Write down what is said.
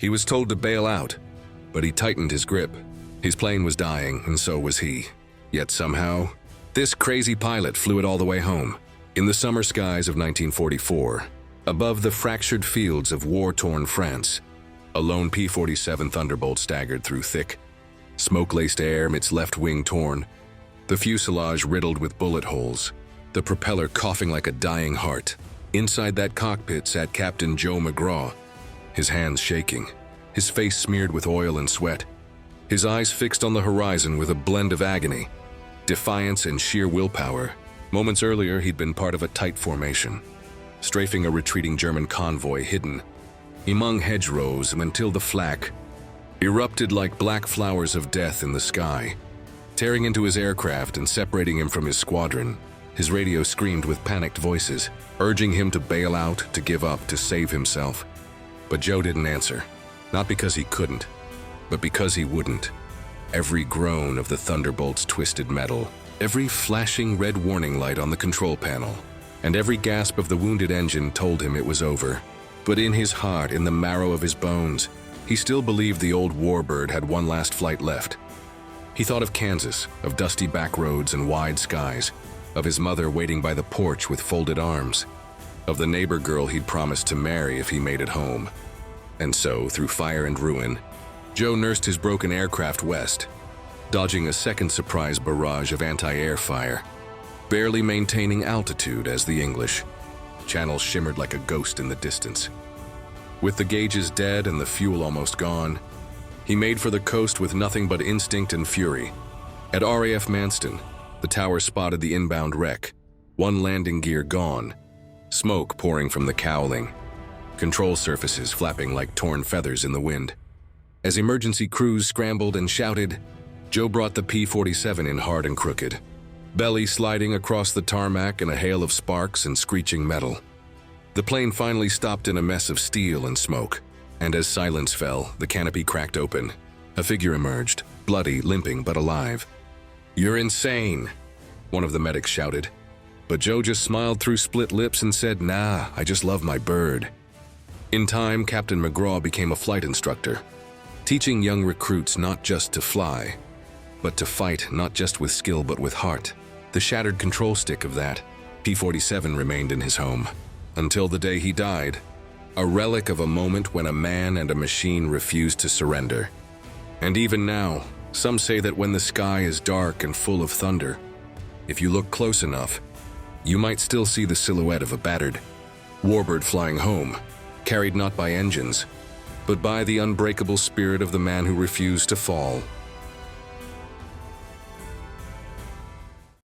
He was told to bail out, but he tightened his grip. His plane was dying, and so was he. Yet somehow, this crazy pilot flew it all the way home. In the summer skies of 1944, above the fractured fields of war-torn France, a lone P-47 Thunderbolt staggered through thick, smoke-laced air, its left wing torn, the fuselage riddled with bullet holes, the propeller coughing like a dying heart. Inside that cockpit sat Captain Joe McGraw, his hands shaking, his face smeared with oil and sweat, his eyes fixed on the horizon with a blend of agony, defiance, and sheer willpower. Moments earlier, he'd been part of a tight formation, strafing a retreating German convoy hidden among hedgerows until the flak erupted like black flowers of death in the sky, tearing into his aircraft and separating him from his squadron. His radio screamed with panicked voices, urging him to bail out, to give up, to save himself. But Joe didn't answer, not because he couldn't, but because he wouldn't. Every groan of the Thunderbolt's twisted metal, every flashing red warning light on the control panel, and every gasp of the wounded engine told him it was over. But in his heart, in the marrow of his bones, he still believed the old warbird had one last flight left. He thought of Kansas, of dusty back roads and wide skies, of his mother waiting by the porch with folded arms, of the neighbor girl he'd promised to marry if he made it home. And so, through fire and ruin, Joe nursed his broken aircraft west, dodging a second surprise barrage of anti-air fire, barely maintaining altitude as the English. Channels shimmered like a ghost in the distance. With the gauges dead and the fuel almost gone, he made for the coast with nothing but instinct and fury. At RAF Manston, the tower spotted the inbound wreck, one landing gear gone, smoke pouring from the cowling, control surfaces flapping like torn feathers in the wind. As emergency crews scrambled and shouted, Joe brought the P-47 in hard and crooked, belly sliding across the tarmac in a hail of sparks and screeching metal. The plane finally stopped in a mess of steel and smoke, and as silence fell, the canopy cracked open. A figure emerged, bloody, limping, but alive. "You're insane," one of the medics shouted. But Joe just smiled through split lips and said, "Nah, I just love my bird." In time, Captain McGraw became a flight instructor, teaching young recruits not just to fly, but to fight not just with skill but with heart. The shattered control stick of that P-47 remained in his home, until the day he died, a relic of a moment when a man and a machine refused to surrender. And even now, some say that when the sky is dark and full of thunder, if you look close enough, you might still see the silhouette of a battered warbird flying home, carried not by engines, but by the unbreakable spirit of the man who refused to fall.